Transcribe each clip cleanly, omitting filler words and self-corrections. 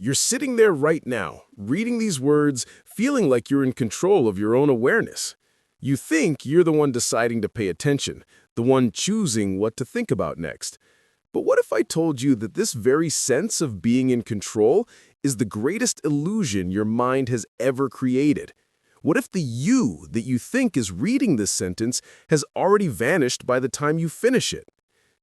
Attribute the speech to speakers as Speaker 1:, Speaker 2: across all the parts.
Speaker 1: You're sitting there right now, reading these words, feeling like you're in control of your own awareness. You think you're the one deciding to pay attention, the one choosing what to think about next. But what if I told you that this very sense of being in control is the greatest illusion your mind has ever created? What if the you that you think is reading this sentence has already vanished by the time you finish it?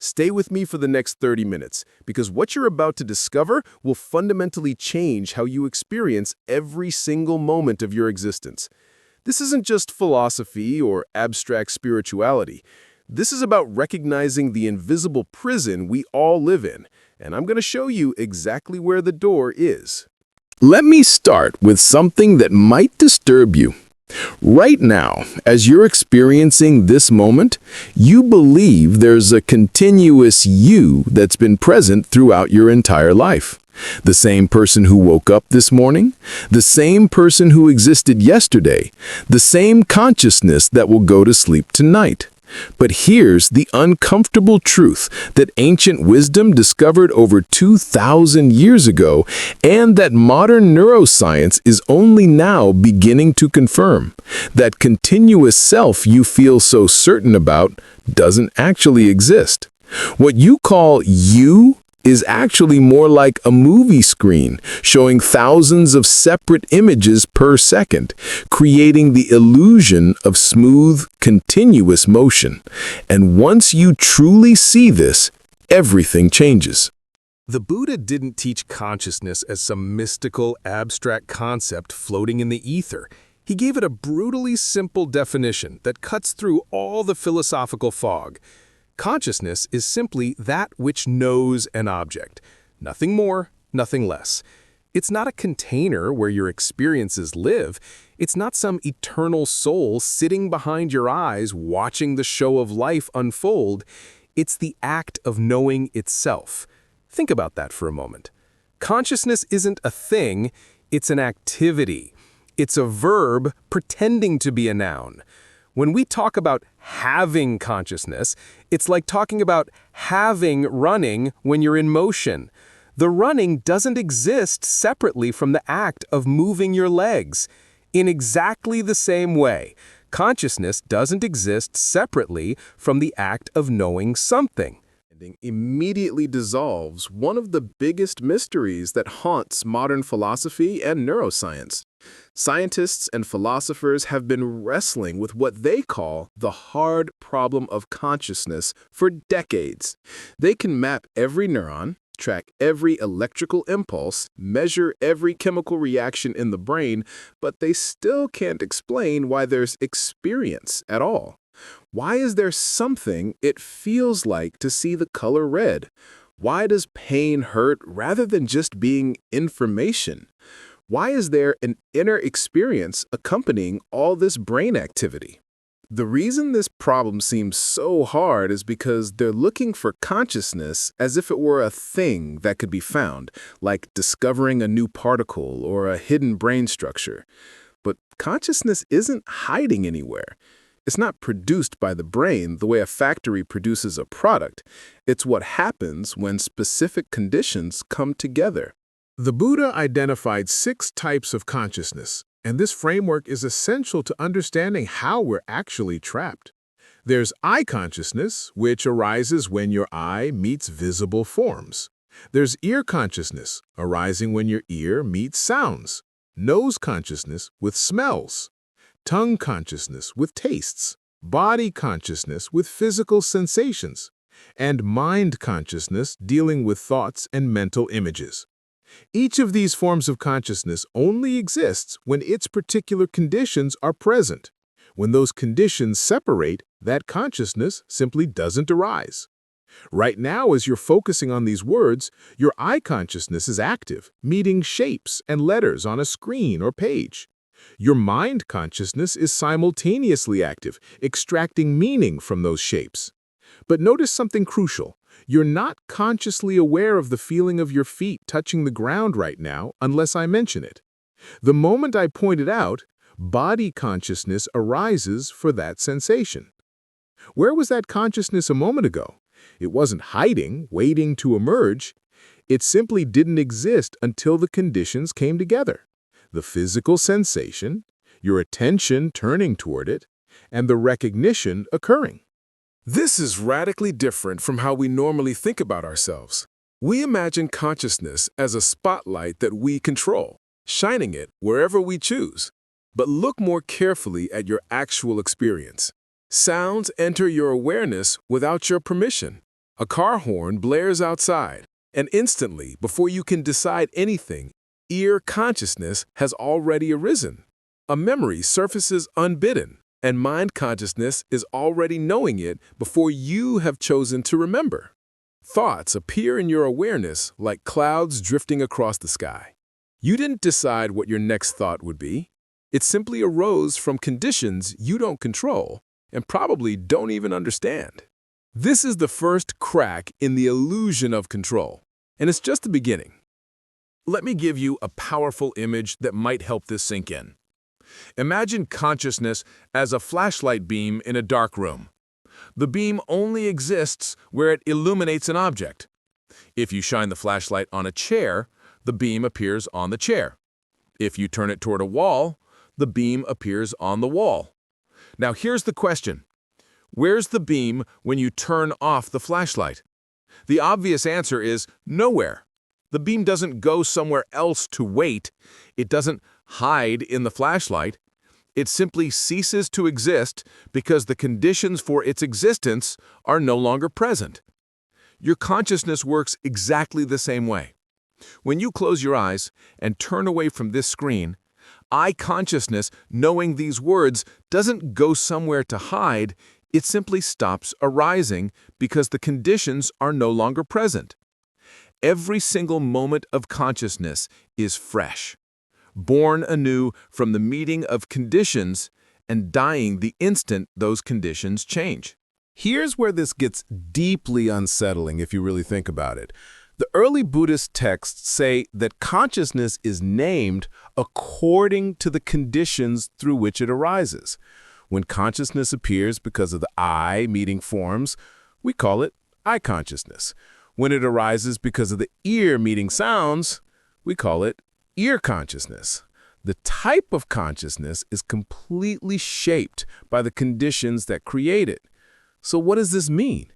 Speaker 1: Stay with me for the next 30 minutes, because what you're about to discover will fundamentally change how you experience every single moment of your existence. This isn't just philosophy or abstract spirituality. This is about recognizing the invisible prison we all live in, and I'm going to show you exactly where the door is. Let me start with something that might disturb you. Right now, as you're experiencing this moment, you believe there's a continuous you that's been present throughout your entire life. The same person who woke up this morning, the same person who existed yesterday, the same consciousness that will go to sleep tonight. But here's the uncomfortable truth that ancient wisdom discovered over 2,000 years ago and that modern neuroscience is only now beginning to confirm. That continuous self you feel so certain about doesn't actually exist. What you call you is actually more like a movie screen, showing thousands of separate images per second, creating the illusion of smooth, continuous motion. And once you truly see this, everything changes.
Speaker 2: The Buddha didn't teach consciousness as some mystical, abstract concept floating in the ether. He gave it a brutally simple definition that cuts through all the philosophical fog. Consciousness is simply that which knows an object. Nothing more, nothing less. It's not a container where your experiences live. It's not some eternal soul sitting behind your eyes watching the show of life unfold. It's the act of knowing itself. Think about that for a moment. Consciousness isn't a thing, it's an activity. It's a verb pretending to be a noun. When we talk about having consciousness, it's like talking about having running when you're in motion. The running doesn't exist separately from the act of moving your legs. In exactly the same way, consciousness doesn't exist separately from the act of knowing something.
Speaker 1: Immediately dissolves one of the biggest mysteries that haunts modern philosophy and neuroscience. Scientists and philosophers have been wrestling with what they call the hard problem of consciousness for decades. They can map every neuron, track every electrical impulse, measure every chemical reaction in the brain, but they still can't explain why there's experience at all. Why is there something it feels like to see the color red? Why does pain hurt rather than just being information? Why is there an inner experience accompanying all this brain activity? The reason this problem seems so hard is because they're looking for consciousness as if it were a thing that could be found, like discovering a new particle or a hidden brain structure. But consciousness isn't hiding anywhere. It's not produced by the brain the way a factory produces a product. It's what happens when specific conditions come together.
Speaker 3: The Buddha identified 6 types of consciousness, and this framework is essential to understanding how we're actually trapped. There's eye consciousness, which arises when your eye meets visible forms. There's ear consciousness, arising when your ear meets sounds. Nose consciousness with smells. Tongue consciousness with tastes. Body consciousness with physical sensations. And mind consciousness dealing with thoughts and mental images. Each of these forms of consciousness only exists when its particular conditions are present. When those conditions separate, that consciousness simply doesn't arise. Right now, as you're focusing on these words, your eye consciousness is active, meeting shapes and letters on a screen or page. Your mind consciousness is simultaneously active, extracting meaning from those shapes. But notice something crucial. You're not consciously aware of the feeling of your feet touching the ground right now unless I mention it. The moment I point it out, body consciousness arises for that sensation. Where was that consciousness a moment ago? It wasn't hiding, waiting to emerge. It simply didn't exist until the conditions came together. The physical sensation, your attention turning toward it, and the recognition occurring.
Speaker 1: This is radically different from how we normally think about ourselves. We imagine consciousness as a spotlight that we control, shining it wherever we choose. But look more carefully at your actual experience. Sounds enter your awareness without your permission. A car horn blares outside, and instantly, before you can decide anything, ear consciousness has already arisen. A memory surfaces unbidden, and mind consciousness is already knowing it before you have chosen to remember. Thoughts appear in your awareness like clouds drifting across the sky. You didn't decide what your next thought would be. It simply arose from conditions you don't control and probably don't even understand. This is the first crack in the illusion of control, and it's just the beginning. Let me give you a powerful image that might help this sink in. Imagine consciousness as a flashlight beam in a dark room. The beam only exists where it illuminates an object. If you shine the flashlight on a chair, the beam appears on the chair. If you turn it toward a wall, the beam appears on the wall. Now here's the question. Where's the beam when you turn off the flashlight? The obvious answer is nowhere. The beam doesn't go somewhere else to wait. It doesn't hide in the flashlight. It simply ceases to exist because the conditions for its existence are no longer present. Your consciousness works exactly the same way. When you close your eyes and turn away from this screen, I consciousness, knowing these words, doesn't go somewhere to hide. It simply stops arising because the conditions are no longer present. Every single moment of consciousness is fresh, born anew from the meeting of conditions and dying the instant those conditions change.
Speaker 2: Here's where this gets deeply unsettling if you really think about it. The early Buddhist texts say that consciousness is named according to the conditions through which it arises. When consciousness appears because of the I meeting forms, we call it I consciousness. When it arises because of the ear meeting sounds, we call it ear consciousness. The type of consciousness is completely shaped by the conditions that create it. So what does this mean?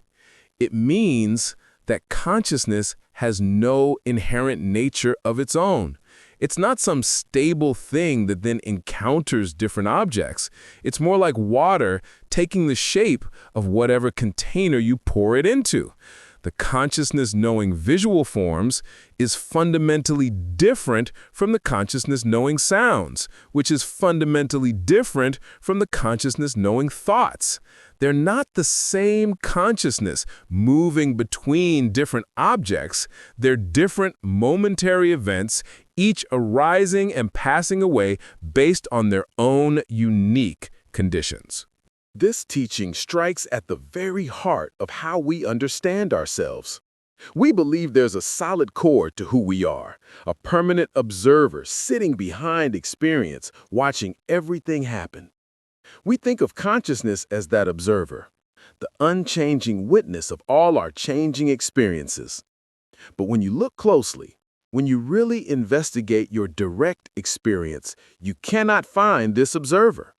Speaker 2: It means that consciousness has no inherent nature of its own. It's not some stable thing that then encounters different objects. It's more like water taking the shape of whatever container you pour it into. The consciousness knowing visual forms is fundamentally different from the consciousness knowing sounds, which is fundamentally different from the consciousness knowing thoughts. They're not the same consciousness moving between different objects. They're different momentary events, each arising and passing away based on their own unique conditions.
Speaker 1: This teaching strikes at the very heart of how we understand ourselves. We believe there's a solid core to who we are, a permanent observer sitting behind experience, watching everything happen. We think of consciousness as that observer, the unchanging witness of all our changing experiences. But when you look closely, when you really investigate your direct experience, you cannot find this observer.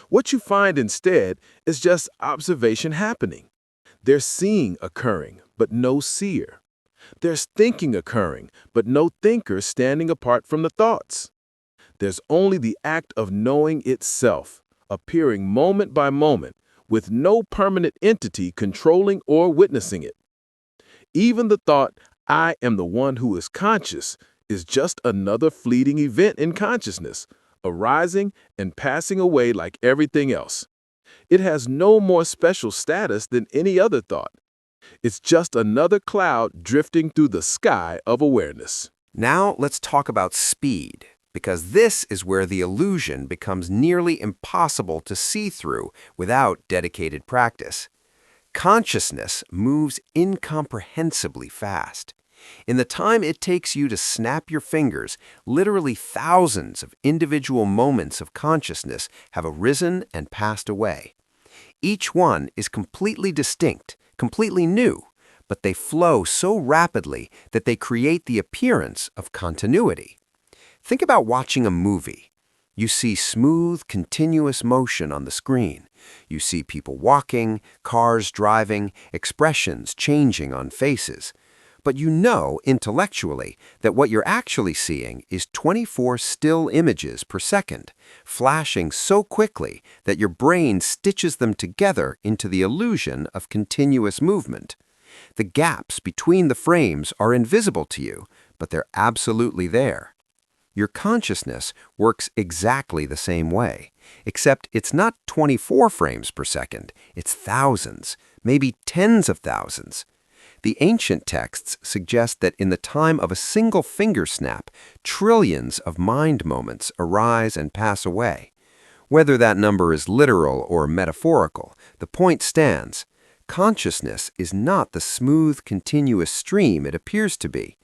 Speaker 1: What you find instead is just observation happening. There's seeing occurring, but no seer. There's thinking occurring, but no thinker standing apart from the thoughts. There's only the act of knowing itself, appearing moment by moment, with no permanent entity controlling or witnessing it. Even the thought, I am the one who is conscious, is just another fleeting event in consciousness, arising and passing away like everything else. It has no more special status than any other thought. It's just another cloud drifting through the sky of awareness.
Speaker 4: Now let's talk about speed, because this is where the illusion becomes nearly impossible to see through without dedicated practice. Consciousness moves incomprehensibly fast. In the time it takes you to snap your fingers, literally thousands of individual moments of consciousness have arisen and passed away. Each one is completely distinct, completely new, but they flow so rapidly that they create the appearance of continuity. Think about watching a movie. You see smooth, continuous motion on the screen. You see people walking, cars driving, expressions changing on faces. But you know intellectually that what you're actually seeing is 24 still images per second, flashing so quickly that your brain stitches them together into the illusion of continuous movement. The gaps between the frames are invisible to you, but they're absolutely there. Your consciousness works exactly the same way, except it's not 24 frames per second, it's thousands, maybe tens of thousands. The ancient texts suggest that in the time of a single finger snap, trillions of mind moments arise and pass away. Whether that number is literal or metaphorical, the point stands. Consciousness is not the smooth, continuous stream it appears to be.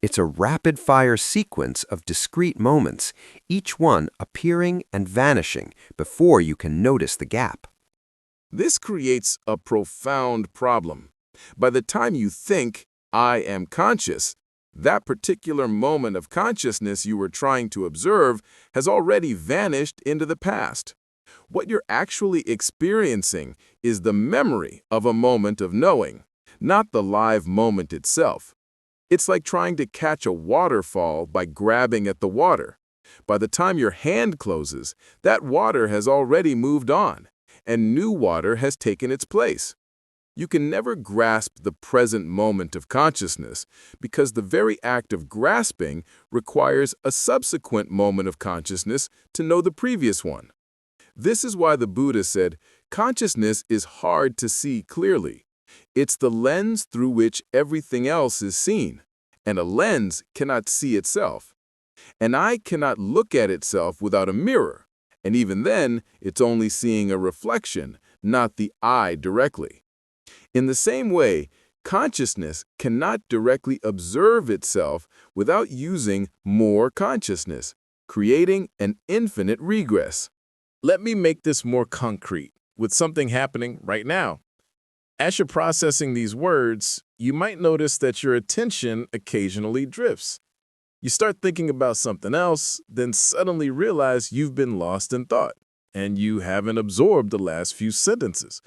Speaker 4: It's a rapid-fire sequence of discrete moments, each one appearing and vanishing before you can notice the gap.
Speaker 1: This creates a profound problem. By the time you think, I am conscious, that particular moment of consciousness you were trying to observe has already vanished into the past. What you're actually experiencing is the memory of a moment of knowing, not the live moment itself. It's like trying to catch a waterfall by grabbing at the water. By the time your hand closes, that water has already moved on, and new water has taken its place. You can never grasp the present moment of consciousness because the very act of grasping requires a subsequent moment of consciousness to know the previous one. This is why the Buddha said, consciousness is hard to see clearly. It's the lens through which everything else is seen, and a lens cannot see itself. An eye cannot look at itself without a mirror, and even then, it's only seeing a reflection, not the eye directly. In the same way, consciousness cannot directly observe itself without using more consciousness, creating an infinite regress. Let me make this more concrete, with something happening right now. As you're processing these words, you might notice that your attention occasionally drifts. You start thinking about something else, then suddenly realize you've been lost in thought, and you haven't absorbed the last few sentences.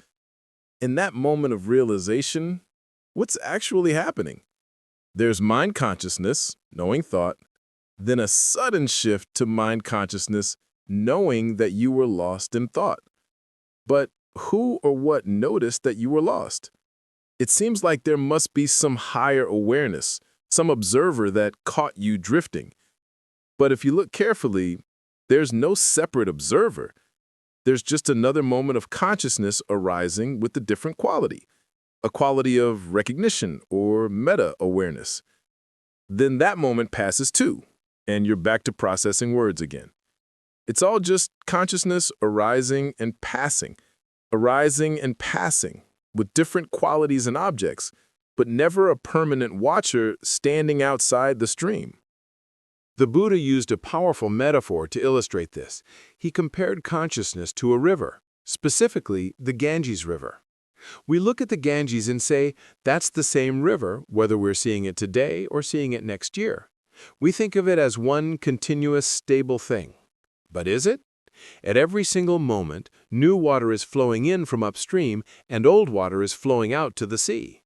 Speaker 1: In that moment of realization, what's actually happening? There's mind consciousness, knowing thought, then a sudden shift to mind consciousness, knowing that you were lost in thought. But who or what noticed that you were lost? It seems like there must be some higher awareness, some observer that caught you drifting. But if you look carefully, there's no separate observer. There's just another moment of consciousness arising with a different quality, a quality of recognition or meta-awareness. Then that moment passes too, and you're back to processing words again. It's all just consciousness arising and passing, with different qualities and objects, but never a permanent watcher standing outside the stream. The Buddha used a powerful metaphor to illustrate this. He compared consciousness to a river, specifically the Ganges River. We look at the Ganges and say, that's the same river, whether we're seeing it today or seeing it next year. We think of it as one continuous, stable thing. But is it? At every single moment, new water is flowing in from upstream and old water is flowing out to the sea.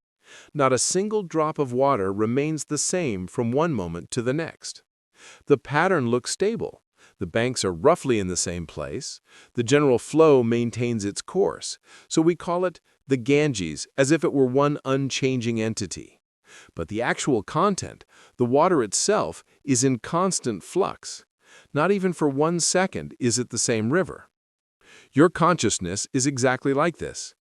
Speaker 1: Not a single drop of water remains the same from one moment to the next. The pattern looks stable. The banks are roughly in the same place. The general flow maintains its course, so we call it the Ganges, as if it were one unchanging entity. But the actual content, the water itself, is in constant flux. Not even for 1 second is it the same river. Your consciousness is exactly like this.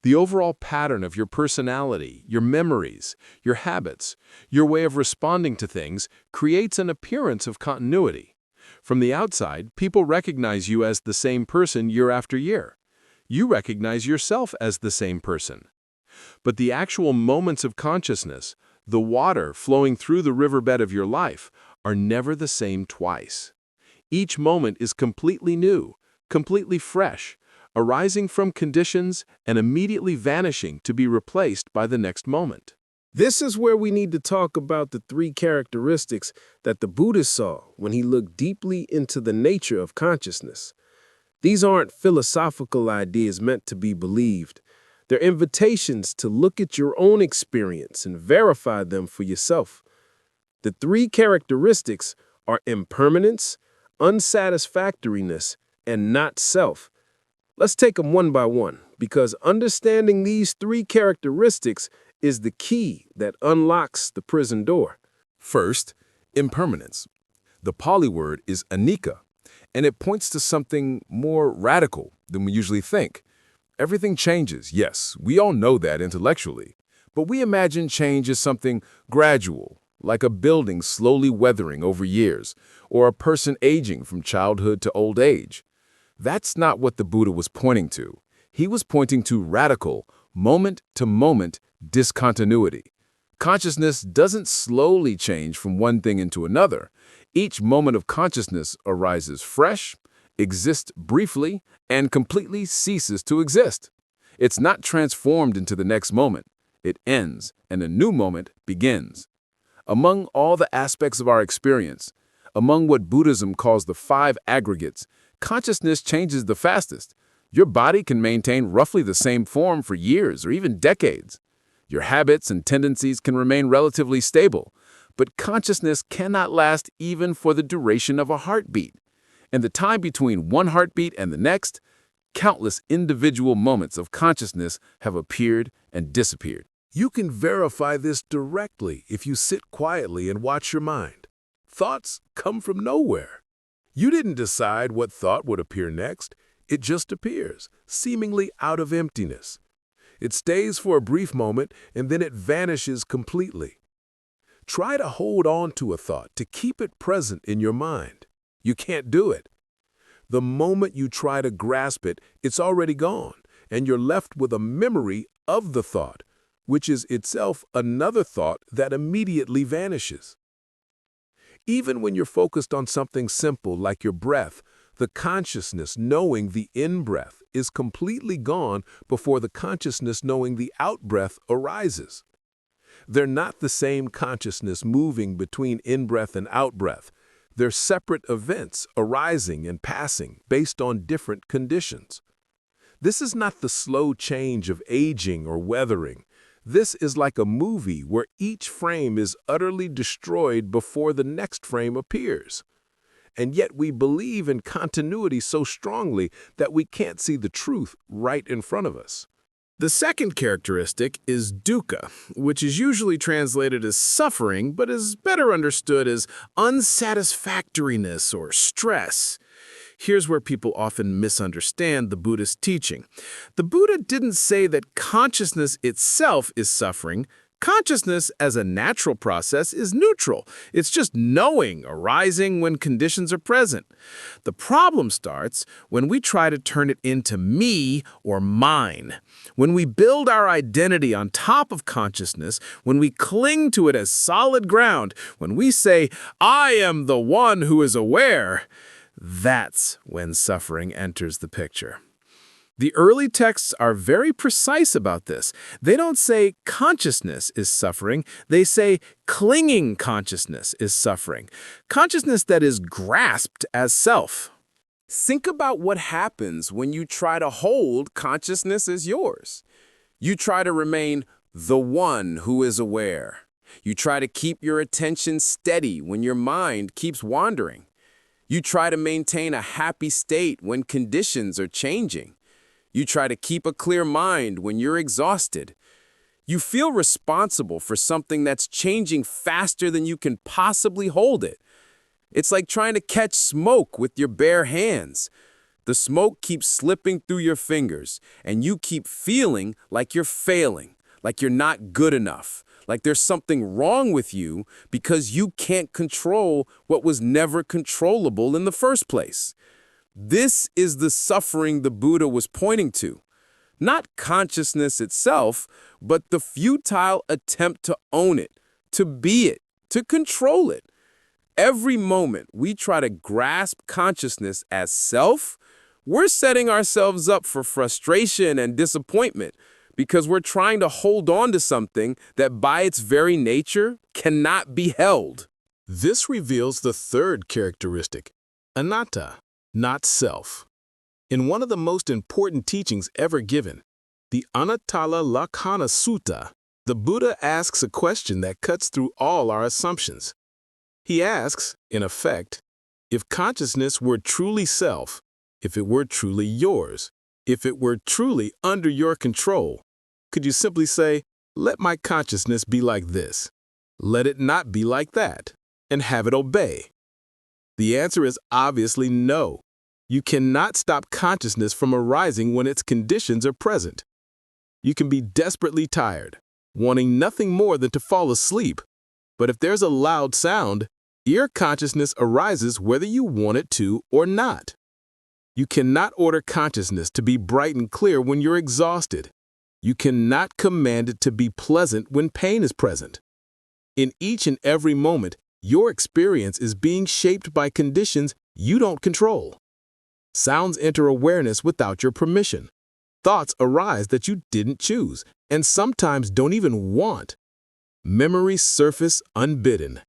Speaker 1: The overall pattern of your personality, your memories, your habits, your way of responding to things creates an appearance of continuity. From the outside, people recognize you as the same person year after year. You recognize yourself as the same person. But the actual moments of consciousness, the water flowing through the riverbed of your life, are never the same twice. Each moment is completely new, completely fresh, arising from conditions and immediately vanishing to be replaced by the next moment. This is where we need to talk about the three characteristics that the Buddha saw when he looked deeply into the nature of consciousness. These aren't philosophical ideas meant to be believed. They're invitations to look at your own experience and verify them for yourself. The three characteristics are impermanence, unsatisfactoriness, and not self. Let's take them one by one, because understanding these three characteristics is the key that unlocks the prison door.
Speaker 2: First, impermanence. The Pali word is anicca, and it points to something more radical than we usually think. Everything changes, yes, we all know that intellectually, but we imagine change as something gradual, like a building slowly weathering over years, or a person aging from childhood to old age. That's not what the Buddha was pointing to. He was pointing to radical, moment-to-moment discontinuity. Consciousness doesn't slowly change from one thing into another. Each moment of consciousness arises fresh, exists briefly, and completely ceases to exist. It's not transformed into the next moment. It ends, and a new moment begins. Among all the aspects of our experience, among what Buddhism calls the five aggregates, consciousness changes the fastest. Your body can maintain roughly the same form for years or even decades. Your habits and tendencies can remain relatively stable, but consciousness cannot last even for the duration of a heartbeat. In the time between one heartbeat and the next, countless individual moments of consciousness have appeared and disappeared.
Speaker 3: You can verify this directly if you sit quietly and watch your mind. Thoughts come from nowhere. You didn't decide what thought would appear next. It just appears, seemingly out of emptiness. It stays for a brief moment, and then it vanishes completely. Try to hold on to a thought, to keep it present in your mind. You can't do it. The moment you try to grasp it, it's already gone, and you're left with a memory of the thought, which is itself another thought that immediately vanishes. Even when you're focused on something simple like your breath, the consciousness knowing the in-breath is completely gone before the consciousness knowing the out-breath arises. They're not the same consciousness moving between in-breath and out-breath. They're separate events arising and passing based on different conditions. This is not the slow change of aging or weathering. This is like a movie where each frame is utterly destroyed before the next frame appears. And yet we believe in continuity so strongly that we can't see the truth right in front of us.
Speaker 1: The second characteristic is dukkha, which is usually translated as suffering, but is better understood as unsatisfactoriness or stress. Here's where people often misunderstand the Buddhist teaching. The Buddha didn't say that consciousness itself is suffering. Consciousness as a natural process is neutral. It's just knowing arising when conditions are present. The problem starts when we try to turn it into me or mine. When we build our identity on top of consciousness, when we cling to it as solid ground, when we say, I am the one who is aware, that's when suffering enters the picture. The early texts are very precise about this. They don't say consciousness is suffering. They say clinging consciousness is suffering. Consciousness that is grasped as self. Think about what happens when you try to hold consciousness as yours. You try to remain the one who is aware. You try to keep your attention steady when your mind keeps wandering. You try to maintain a happy state when conditions are changing. You try to keep a clear mind when you're exhausted. You feel responsible for something that's changing faster than you can possibly hold it. It's like trying to catch smoke with your bare hands. The smoke keeps slipping through your fingers, and you keep feeling like you're failing, like you're not good enough, like there's something wrong with you because you can't control what was never controllable in the first place. This is the suffering the Buddha was pointing to. Not consciousness itself, but the futile attempt to own it, to be it, to control it. Every moment we try to grasp consciousness as self, we're setting ourselves up for frustration and disappointment because we're trying to hold on to something that by its very nature cannot be held.
Speaker 2: This reveals the third characteristic, anatta, not self. In one of the most important teachings ever given, the Anattala Lakkhana Sutta, the Buddha asks a question that cuts through all our assumptions. He asks, in effect, if consciousness were truly self, if it were truly yours, if it were truly under your control, could you simply say, let my consciousness be like this, let it not be like that, and have it obey? The answer is obviously no. You cannot stop consciousness from arising when its conditions are present. You can be desperately tired, wanting nothing more than to fall asleep, but if there's a loud sound, ear consciousness arises whether you want it to or not. You cannot order consciousness to be bright and clear when you're exhausted. You cannot command it to be pleasant when pain is present. In each and every moment, your experience is being shaped by conditions you don't control. Sounds enter awareness without your permission. Thoughts arise that you didn't choose, and sometimes don't even want. Memories surface unbidden.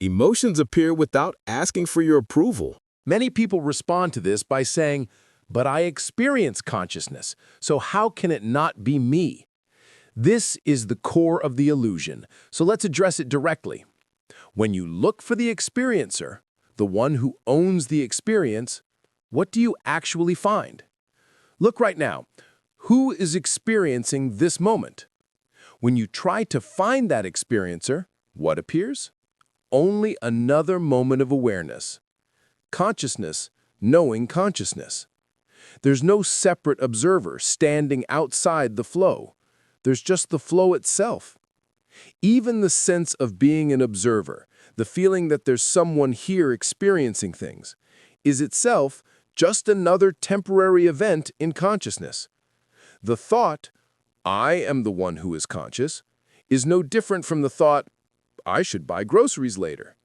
Speaker 2: Emotions appear without asking for your approval.
Speaker 5: Many people respond to this by saying, but I experience consciousness, so how can it not be me? This is the core of the illusion, so let's address it directly. When you look for the experiencer, the one who owns the experience, what do you actually find? Look right now. Who is experiencing this moment? When you try to find that experiencer, what appears? Only another moment of awareness. Consciousness, knowing consciousness. There's no separate observer standing outside the flow. There's just the flow itself. Even the sense of being an observer, the feeling that there's someone here experiencing things, is itself just another temporary event in consciousness. The thought, I am the one who is conscious, is no different from the thought, I should buy groceries later.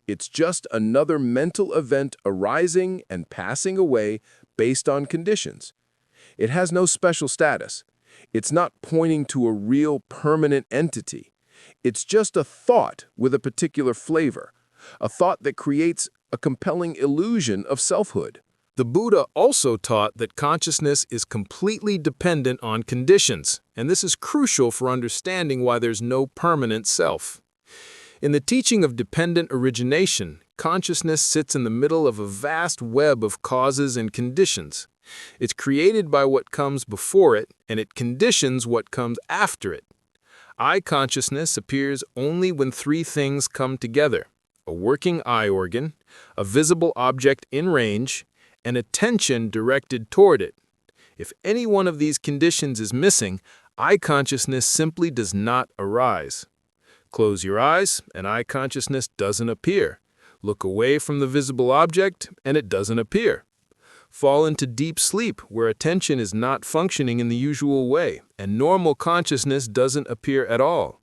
Speaker 5: It's just another mental event arising and passing away based on conditions. It has no special status. It's not pointing to a real permanent entity. It's just a thought with a particular flavor, a thought that creates a compelling illusion of selfhood.
Speaker 2: The Buddha also taught that consciousness is completely dependent on conditions, and this is crucial for understanding why there's no permanent self. In the teaching of dependent origination, consciousness sits in the middle of a vast web of causes and conditions. It's created by what comes before it, and it conditions what comes after it. Eye consciousness appears only when three things come together: a working eye organ, a visible object in range, and attention directed toward it. If any one of these conditions is missing, eye consciousness simply does not arise. Close your eyes, and eye consciousness doesn't appear. Look away from the visible object, and it doesn't appear. Fall into deep sleep, where attention is not functioning in the usual way, and normal consciousness doesn't appear at all.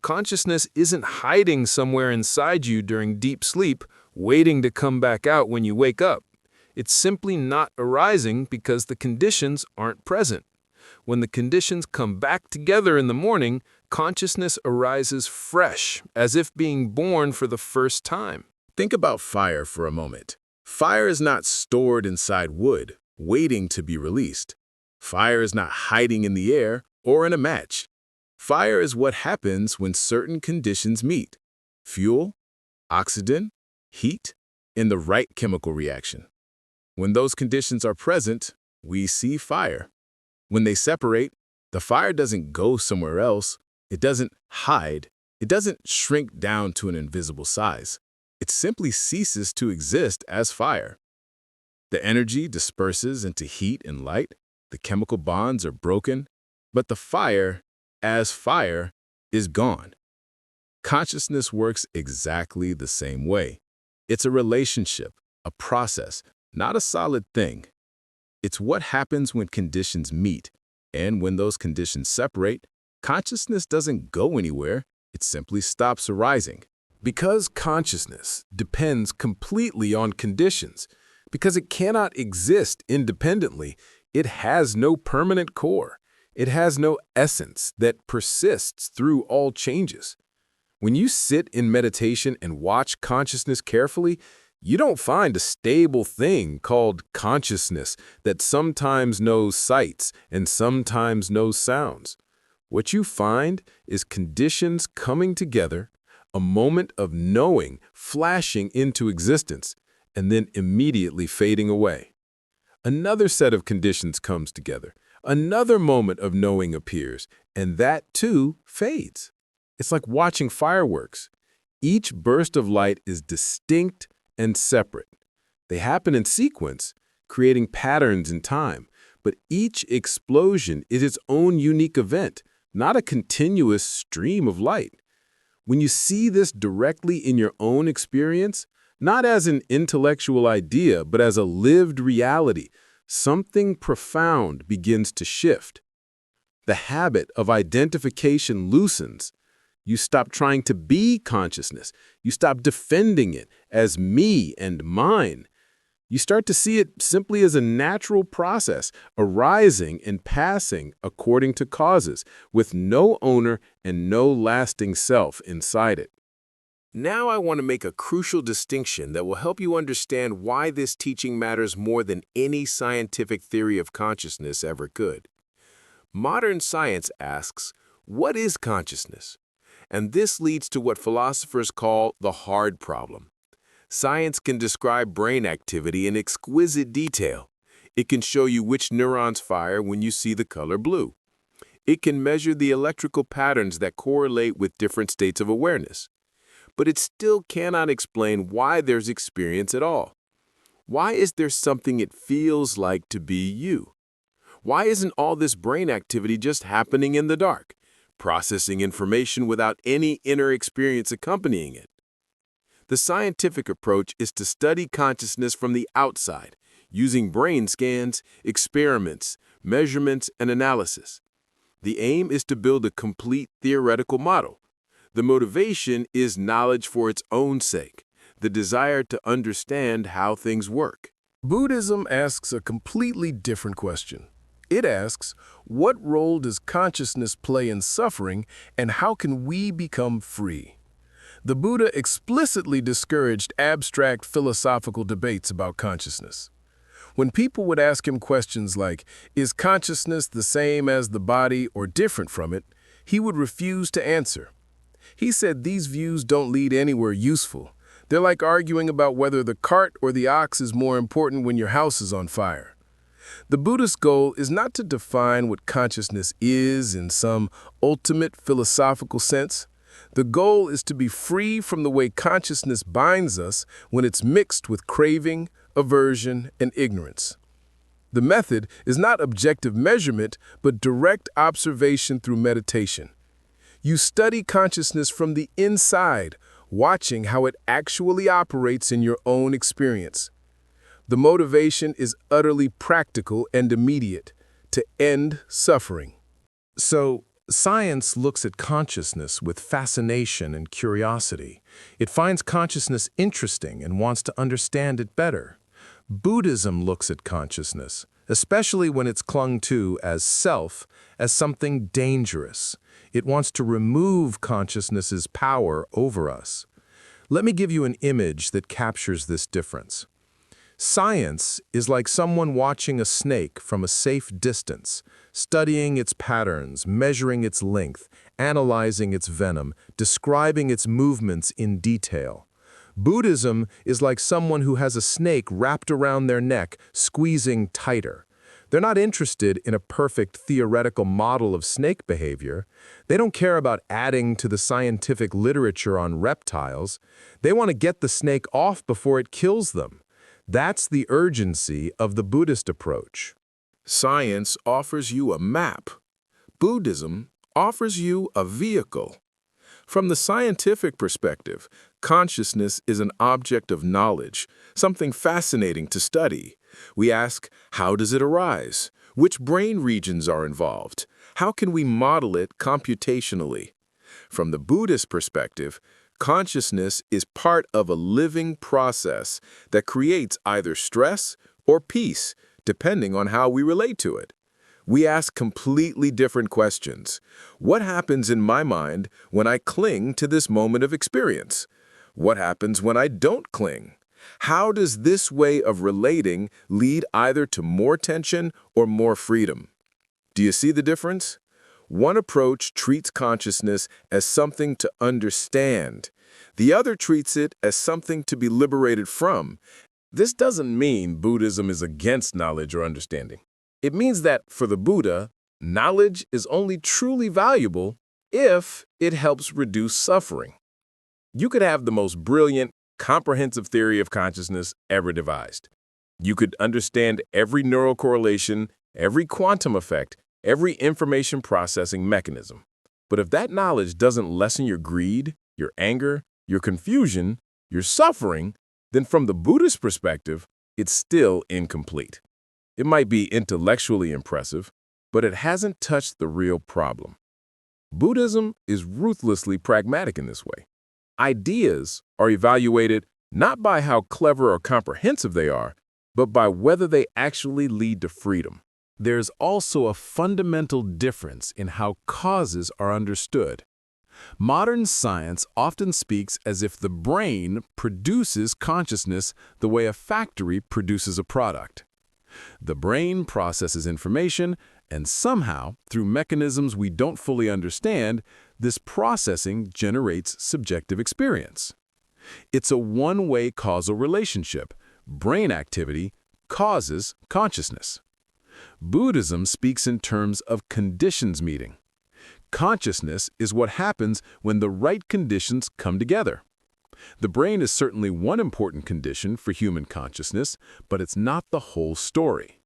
Speaker 2: Consciousness isn't hiding somewhere inside you during deep sleep, waiting to come back out when you wake up. It's simply not arising because the conditions aren't present. When the conditions come back together in the morning, consciousness arises fresh, as if being born for the first time.
Speaker 3: Think about fire for a moment. Fire is not stored inside wood, waiting to be released. Fire is not hiding in the air or in a match. Fire is what happens when certain conditions meet: fuel, oxygen, heat, and the right chemical reaction. When those conditions are present, we see fire. When they separate, the fire doesn't go somewhere else. It doesn't hide. It doesn't shrink down to an invisible size. It simply ceases to exist as fire. The energy disperses into heat and light. The chemical bonds are broken, but the fire, as fire, is gone. Consciousness works exactly the same way. It's a relationship, a process, not a solid thing. It's what happens when conditions meet, and when those conditions separate, consciousness doesn't go anywhere, it simply stops arising.
Speaker 2: Because consciousness depends completely on conditions, because it cannot exist independently, it has no permanent core.
Speaker 1: It has no essence that persists through all changes. When you sit in meditation and watch consciousness carefully, you don't find a stable thing called consciousness that sometimes knows sights and sometimes knows sounds. What you find is conditions coming together, a moment of knowing flashing into existence, and then immediately fading away. Another set of conditions comes together, another moment of knowing appears, and that too fades. It's like watching fireworks. Each burst of light is distinct and separate. They happen in sequence, creating patterns in time, but each explosion is its own unique event, not a continuous stream of light. When you see this directly in your own experience, not as an intellectual idea, but as a lived reality, something profound begins to shift. The habit of identification loosens. You stop trying to be consciousness. You stop defending it as me and mine. You start to see it simply as a natural process, arising and passing according to causes, with no owner and no lasting self inside it. Now I want to make a crucial distinction that will help you understand why this teaching matters more than any scientific theory of consciousness ever could. Modern science asks, what is consciousness? And this leads to what philosophers call the hard problem. Science can describe brain activity in exquisite detail. It can show you which neurons fire when you see the color blue. It can measure the electrical patterns that correlate with different states of awareness. But it still cannot explain why there's experience at all. Why is there something it feels like to be you? Why isn't all this brain activity just happening in the dark, processing information without any inner experience accompanying it? The scientific approach is to study consciousness from the outside, using brain scans, experiments, measurements, and analysis. The aim is to build a complete theoretical model. The motivation is knowledge for its own sake, the desire to understand how things work.
Speaker 2: Buddhism asks a completely different question. It asks, what role does consciousness play in suffering, and how can we become free? The Buddha explicitly discouraged abstract philosophical debates about consciousness. When people would ask him questions like, is consciousness the same as the body or different from it, he would refuse to answer. He said these views don't lead anywhere useful. They're like arguing about whether the cart or the ox is more important when your house is on fire. The Buddhist goal is not to define what consciousness is in some ultimate philosophical sense. The goal is to be free from the way consciousness binds us when it's mixed with craving, aversion, and ignorance. The method is not objective measurement, but direct observation through meditation. You study consciousness from the inside, watching how it actually operates in your own experience. The motivation is utterly practical and immediate, to end suffering.
Speaker 5: So, science looks at consciousness with fascination and curiosity. It finds consciousness interesting and wants to understand it better. Buddhism looks at consciousness, especially when it's clung to as self, as something dangerous. It wants to remove consciousness's power over us. Let me give you an image that captures this difference. Science is like someone watching a snake from a safe distance, studying its patterns, measuring its length, analyzing its venom, describing its movements in detail. Buddhism is like someone who has a snake wrapped around their neck, squeezing tighter. They're not interested in a perfect theoretical model of snake behavior. They don't care about adding to the scientific literature on reptiles. They want to get the snake off before it kills them. That's the urgency of the Buddhist approach.
Speaker 1: Science offers you a map. Buddhism offers you a vehicle. From the scientific perspective, consciousness is an object of knowledge, something fascinating to study. We ask, how does it arise? Which brain regions are involved? How can we model it computationally? From the Buddhist perspective, consciousness is part of a living process that creates either stress or peace, depending on how we relate to it. We ask completely different questions. What happens in my mind when I cling to this moment of experience? What happens when I don't cling? How does this way of relating lead either to more tension or more freedom? Do you see the difference? One approach treats consciousness as something to understand. The other treats it as something to be liberated from. This doesn't mean Buddhism is against knowledge or understanding. It means that, for the Buddha, knowledge is only truly valuable if it helps reduce suffering. You could have the most brilliant, comprehensive theory of consciousness ever devised. You could understand every neural correlation, every quantum effect, every information processing mechanism. But if that knowledge doesn't lessen your greed, your anger, your confusion, your suffering, then from the Buddhist perspective, it's still incomplete. It might be intellectually impressive, but it hasn't touched the real problem. Buddhism is ruthlessly pragmatic in this way. Ideas are evaluated not by how clever or comprehensive they are, but by whether they actually lead to freedom. There's also a fundamental difference in how causes are understood. Modern science often speaks as if the brain produces consciousness the way a factory produces a product. The brain processes information, and somehow, through mechanisms we don't fully understand, this processing generates subjective experience. It's a one-way causal relationship. Brain activity causes consciousness. Buddhism speaks in terms of conditions meeting. Consciousness is what happens when the right conditions come together. The brain is certainly one important condition for human consciousness, but it's not the whole story.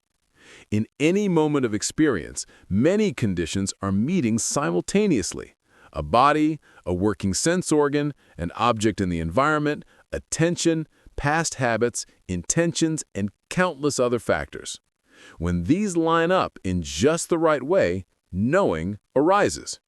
Speaker 1: In any moment of experience, many conditions are meeting simultaneously. A body, a working sense organ, an object in the environment, attention, past habits, intentions, and countless other factors. When these line up in just the right way, knowing arises.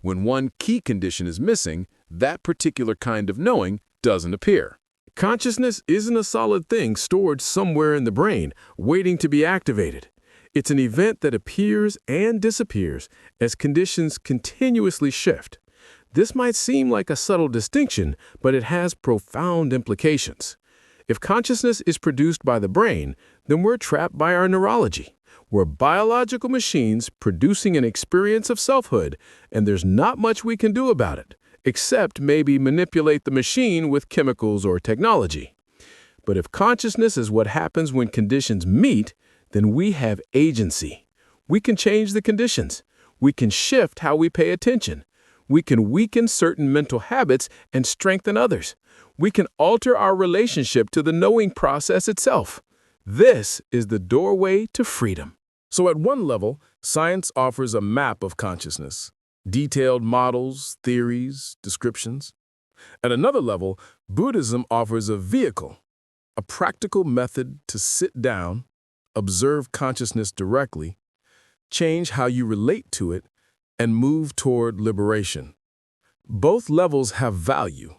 Speaker 1: When one key condition is missing, that particular kind of knowing doesn't appear. Consciousness isn't a solid thing stored somewhere in the brain, waiting to be activated. It's an event that appears and disappears as conditions continuously shift. This might seem like a subtle distinction, but it has profound implications. If consciousness is produced by the brain, then we're trapped by our neurology. We're biological machines producing an experience of selfhood, and there's not much we can do about it, except maybe manipulate the machine with chemicals or technology. But if consciousness is what happens when conditions meet, then we have agency. We can change the conditions. We can shift how we pay attention. We can weaken certain mental habits and strengthen others. We can alter our relationship to the knowing process itself. This is the doorway to freedom. So at one level, science offers a map of consciousness, detailed models, theories, descriptions. At another level, Buddhism offers a vehicle, a practical method to sit down, observe consciousness directly, change how you relate to it, and move toward liberation. Both levels have value,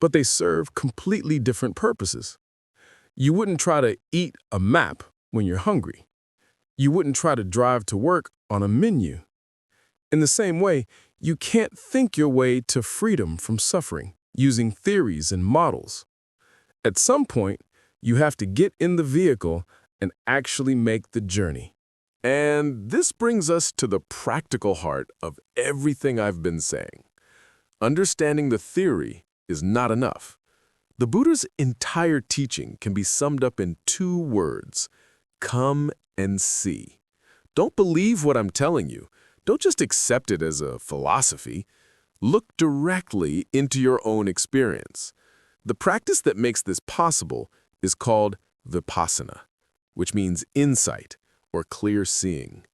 Speaker 1: but they serve completely different purposes. You wouldn't try to eat a map when you're hungry. You wouldn't try to drive to work on a menu. In the same way, you can't think your way to freedom from suffering using theories and models. At some point, you have to get in the vehicle and actually make the journey. And this brings us to the practical heart of everything I've been saying. Understanding the theory is not enough. The Buddha's entire teaching can be summed up in 2 words: come and see. Don't believe what I'm telling you. Don't just accept it as a philosophy. Look directly into your own experience. The practice that makes this possible is called Vipassana, which means insight or clear seeing.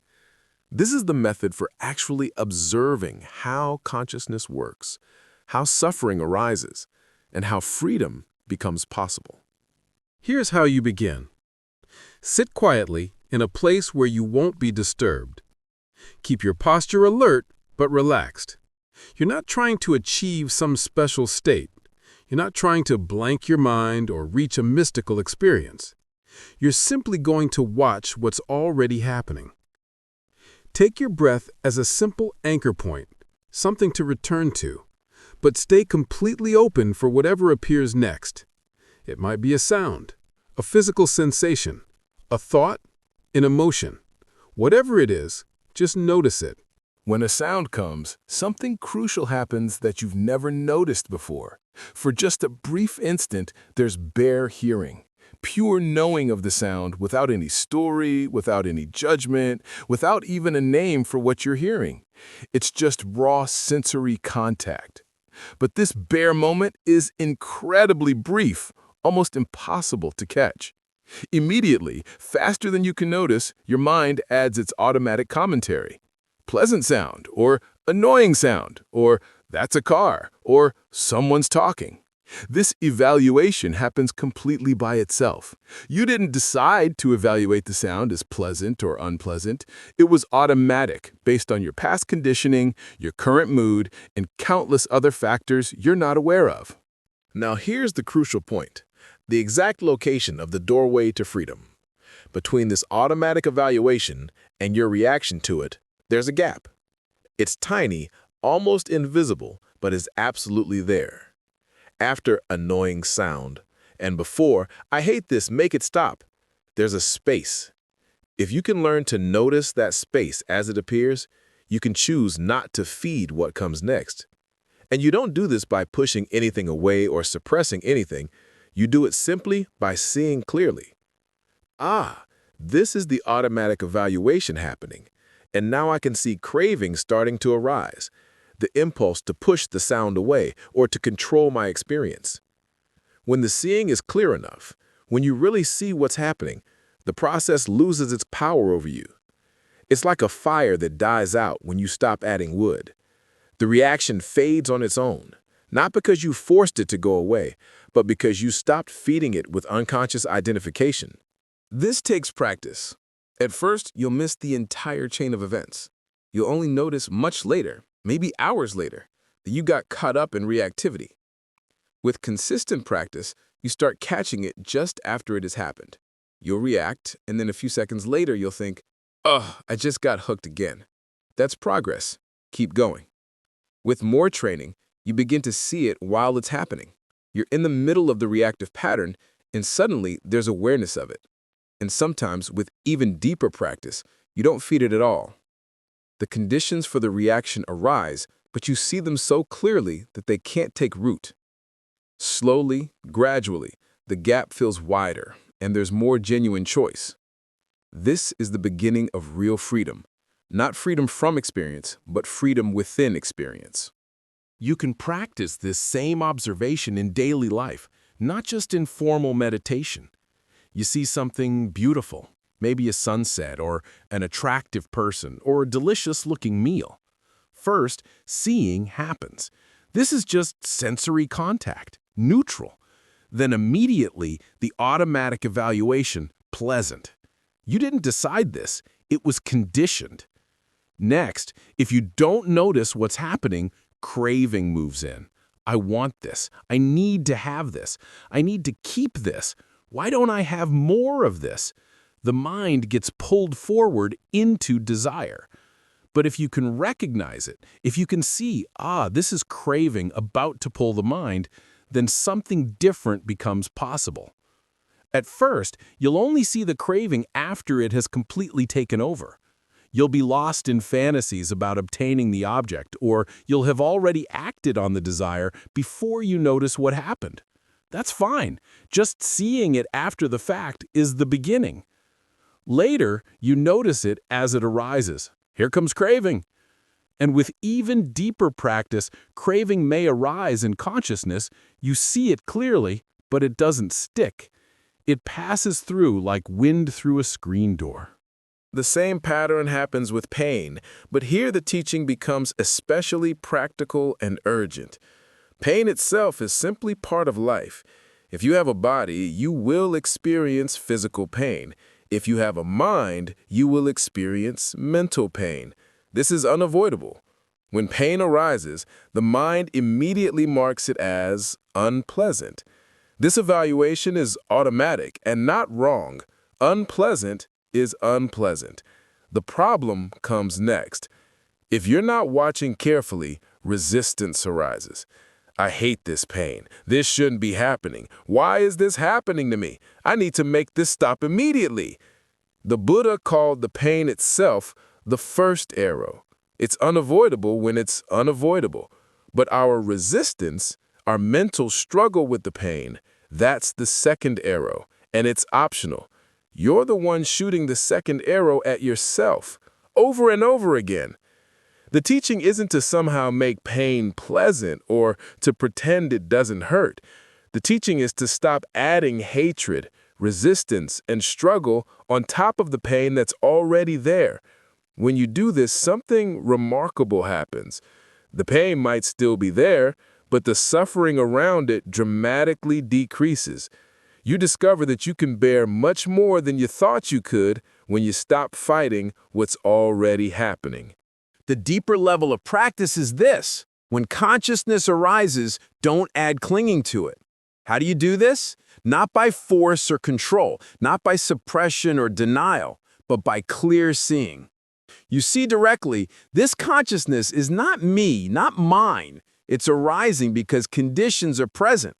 Speaker 1: This is the method for actually observing how consciousness works, how suffering arises, and how freedom becomes possible.
Speaker 2: Here's how you begin. Sit quietly in a place where you won't be disturbed. Keep your posture alert but relaxed. You're not trying to achieve some special state. You're not trying to blank your mind or reach a mystical experience. You're simply going to watch what's already happening. Take your breath as a simple anchor point, something to return to, but stay completely open for whatever appears next. It might be a sound, a physical sensation, a thought, an emotion. Whatever it is, just notice it.
Speaker 1: When a sound comes, something crucial happens that you've never noticed before. For just a brief instant, there's bare hearing, pure knowing of the sound without any story, without any judgment, without even a name for what you're hearing. It's just raw sensory contact. But this bare moment is incredibly brief, almost impossible to catch. Immediately, faster than you can notice, your mind adds its automatic commentary. Pleasant sound, or annoying sound, or that's a car, or someone's talking. This evaluation happens completely by itself. You didn't decide to evaluate the sound as pleasant or unpleasant. It was automatic, based on your past conditioning, your current mood, and countless other factors you're not aware of. Now here's the crucial point, the exact location of the doorway to freedom. Between this automatic evaluation and your reaction to it, there's a gap. It's tiny, almost invisible, but is absolutely there. After annoying sound, and before, I hate this, make it stop, there's a space. If you can learn to notice that space as it appears, you can choose not to feed what comes next. And you don't do this by pushing anything away or suppressing anything. You do it simply by seeing clearly. Ah, this is the automatic evaluation happening. And now I can see craving starting to arise, the impulse to push the sound away or to control my experience. When the seeing is clear enough, when you really see what's happening, the process loses its power over you. It's like a fire that dies out when you stop adding wood. The reaction fades on its own, not because you forced it to go away, but because you stopped feeding it with unconscious identification. This takes practice. At first, you'll miss the entire chain of events. You'll only notice much later, maybe hours later, that you got caught up in reactivity. With consistent practice, you start catching it just after it has happened. You'll react, and then a few seconds later, you'll think, "Oh, I just got hooked again." That's progress. Keep going. With more training, you begin to see it while it's happening. You're in the middle of the reactive pattern, and suddenly there's awareness of it. And sometimes, with even deeper practice, you don't feed it at all. The conditions for the reaction arise, but you see them so clearly that they can't take root. Slowly, gradually, the gap feels wider, and there's more genuine choice. This is the beginning of real freedom. Not freedom from experience, but freedom within experience. You can practice this same observation in daily life, not just in formal meditation. You see something beautiful, maybe a sunset or an attractive person or a delicious-looking meal. First, seeing happens. This is just sensory contact, neutral. Then immediately, the automatic evaluation, pleasant. You didn't decide this. It was conditioned. Next, if you don't notice what's happening, craving moves in. I want this. I need to have this. I need to keep this. Why don't I have more of this? The mind gets pulled forward into desire. But if you can recognize it, if you can see, this is craving about to pull the mind, then something different becomes possible. At first, you'll only see the craving after it has completely taken over. You'll be lost in fantasies about obtaining the object, or you'll have already acted on the desire before you notice what happened. That's fine. Just seeing it after the fact is the beginning. Later, you notice it as it arises. Here comes craving. And with even deeper practice, craving may arise in consciousness. You see it clearly, but it doesn't stick. It passes through like wind through a screen door. The same pattern happens with pain, but here the teaching becomes especially practical and urgent. Pain itself is simply part of life. If you have a body, you will experience physical pain. If you have a mind, you will experience mental pain. This is unavoidable. When pain arises, the mind immediately marks it as unpleasant. This evaluation is automatic and not wrong. Unpleasant is unpleasant. The problem comes next. If you're not watching carefully, resistance arises. I hate this pain. This shouldn't be happening. Why is this happening to me? I need to make this stop immediately. The Buddha called the pain itself the first arrow. It's unavoidable when it's unavoidable. But our resistance, our mental struggle with the pain, that's the second arrow, and it's optional. You're the one shooting the second arrow at yourself, over and over again. The teaching isn't to somehow make pain pleasant or to pretend it doesn't hurt. The teaching is to stop adding hatred, resistance, and struggle on top of the pain that's already there. When you do this, something remarkable happens. The pain might still be there, but the suffering around it dramatically decreases. You discover that you can bear much more than you thought you could when you stop fighting what's already happening.
Speaker 5: The deeper level of practice is this. When consciousness arises, don't add clinging to it. How do you do this? Not by force or control, not by suppression or denial, but by clear seeing. You see directly, this consciousness is not me, not mine. It's arising because conditions are present.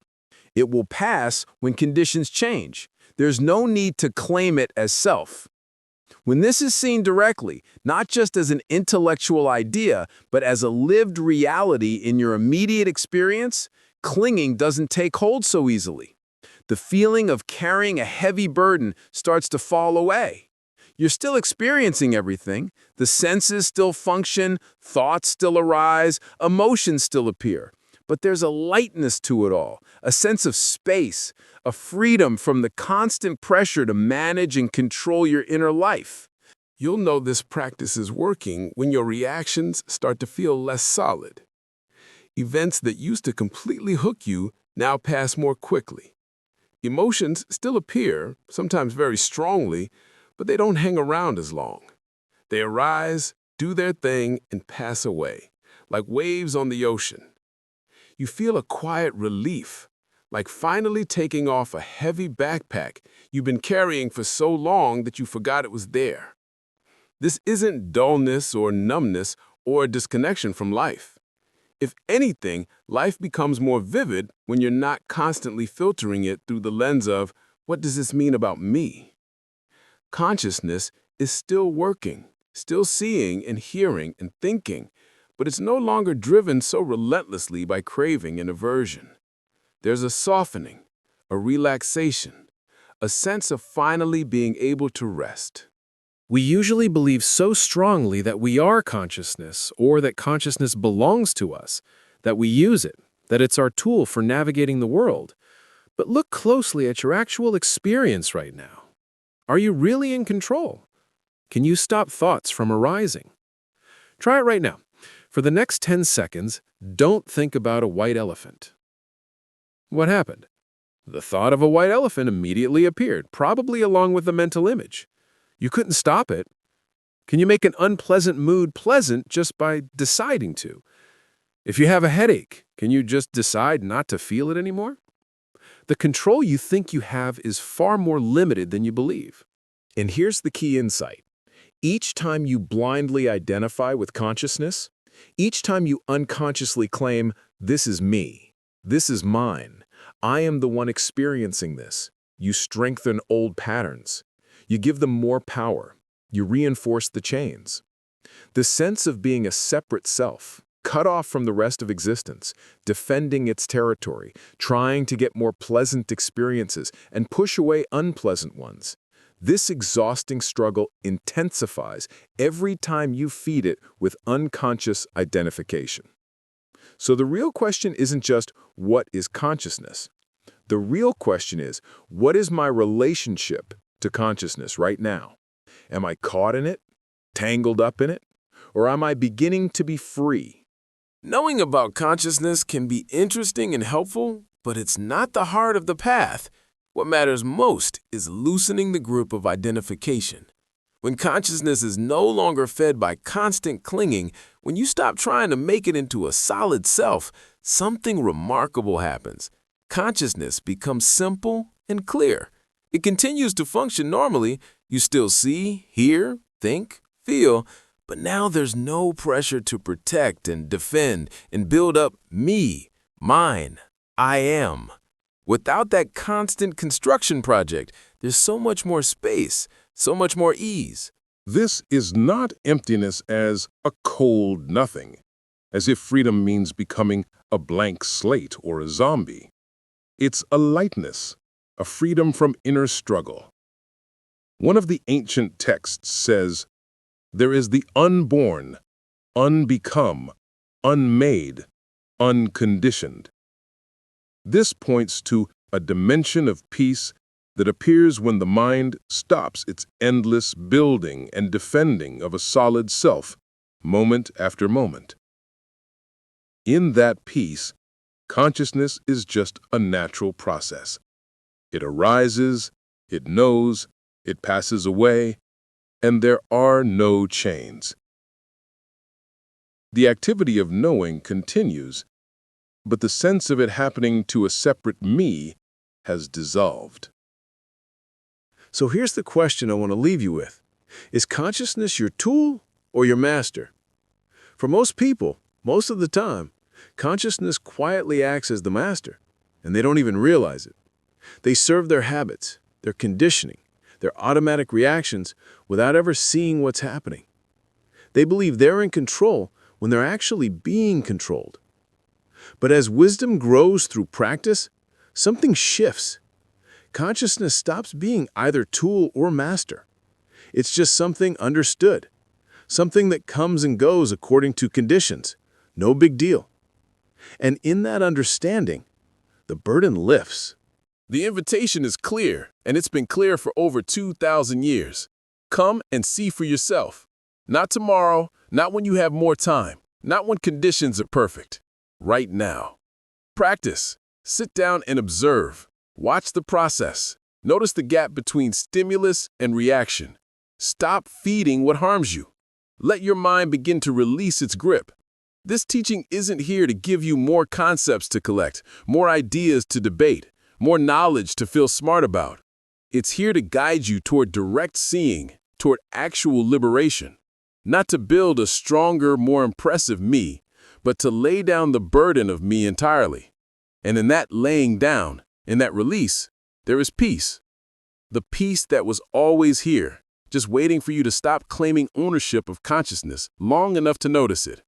Speaker 5: It will pass when conditions change. There's no need to claim it as self. When this is seen directly, not just as an intellectual idea, but as a lived reality in your immediate experience, clinging doesn't take hold so easily. The feeling of carrying a heavy burden starts to fall away. You're still experiencing everything. The senses still function, thoughts still arise, emotions still appear. But there's a lightness to it all, a sense of space, a freedom from the constant pressure to manage and control your inner life.
Speaker 1: You'll know this practice is working when your reactions start to feel less solid. Events that used to completely hook you now pass more quickly. Emotions still appear, sometimes very strongly, but they don't hang around as long. They arise, do their thing, and pass away, like waves on the ocean. You feel a quiet relief, like finally taking off a heavy backpack you've been carrying for so long that you forgot it was there. This isn't dullness or numbness or a disconnection from life. If anything, life becomes more vivid when you're not constantly filtering it through the lens of, what does this mean about me? Consciousness is still working, still seeing and hearing and thinking, but it's no longer driven so relentlessly by craving and aversion. There's a softening, a relaxation, a sense of finally being able to rest.
Speaker 2: We usually believe so strongly that we are consciousness, or that consciousness belongs to us, that we use it, that it's our tool for navigating the world. But look closely at your actual experience right now. Are you really in control? Can you stop thoughts from arising? Try it right now. For the next 10 seconds, don't think about a white elephant. What happened? The thought of a white elephant immediately appeared, probably along with the mental image. You couldn't stop it. Can you make an unpleasant mood pleasant just by deciding to? If you have a headache, can you just decide not to feel it anymore? The control you think you have is far more limited than you believe. And here's the key insight. Each time you blindly identify with consciousness, each time you unconsciously claim, this is me, this is mine, I am the one experiencing this, you strengthen old patterns. You give them more power. You reinforce the chains. The sense of being a separate self, cut off from the rest of existence, defending its territory, trying to get more pleasant experiences and push away unpleasant ones. This exhausting struggle intensifies every time you feed it with unconscious identification. So the real question isn't just, what is consciousness? The real question is, what is my relationship to consciousness right now? Am I caught in it? Tangled up in it? Or am I beginning to be free?
Speaker 1: Knowing about consciousness can be interesting and helpful, but it's not the heart of the path. What matters most is loosening the grip of identification. When consciousness is no longer fed by constant clinging, when you stop trying to make it into a solid self, something remarkable happens. Consciousness becomes simple and clear. It continues to function normally. You still see, hear, think, feel, but now there's no pressure to protect and defend and build up me, mine, I am. Without that constant construction project, there's so much more space, so much more ease.
Speaker 3: This is not emptiness as a cold nothing, as if freedom means becoming a blank slate or a zombie. It's a lightness, a freedom from inner struggle. One of the ancient texts says, "There is the unborn, unbecome, unmade, unconditioned." This points to a dimension of peace that appears when the mind stops its endless building and defending of a solid self, moment after moment. In that peace, consciousness is just a natural process. It arises, it knows, it passes away, and there are no chains. The activity of knowing continues, but the sense of it happening to a separate me has dissolved.
Speaker 1: So here's the question I want to leave you with. Is consciousness your tool or your master? For most people, most of the time, consciousness quietly acts as the master, and they don't even realize it. They serve their habits, their conditioning, their automatic reactions without ever seeing what's happening. They believe they're in control when they're actually being controlled. But as wisdom grows through practice, something shifts. Consciousness stops being either tool or master. It's just something understood, something that comes and goes according to conditions. No big deal. And in that understanding, the burden lifts. The invitation is clear, and it's been clear for over 2,000 years. Come and see for yourself. Not tomorrow, not when you have more time, not when conditions are perfect. Right now. Practice. Sit down and observe. Watch the process. Notice the gap between stimulus and reaction. Stop feeding what harms you. Let your mind begin to release its grip. This teaching isn't here to give you more concepts to collect, more ideas to debate, more knowledge to feel smart about. It's here to guide you toward direct seeing, toward actual liberation. Not to build a stronger, more impressive me, but to lay down the burden of me entirely. And in that laying down, in that release, there is peace. The peace that was always here, just waiting for you to stop claiming ownership of consciousness long enough to notice it.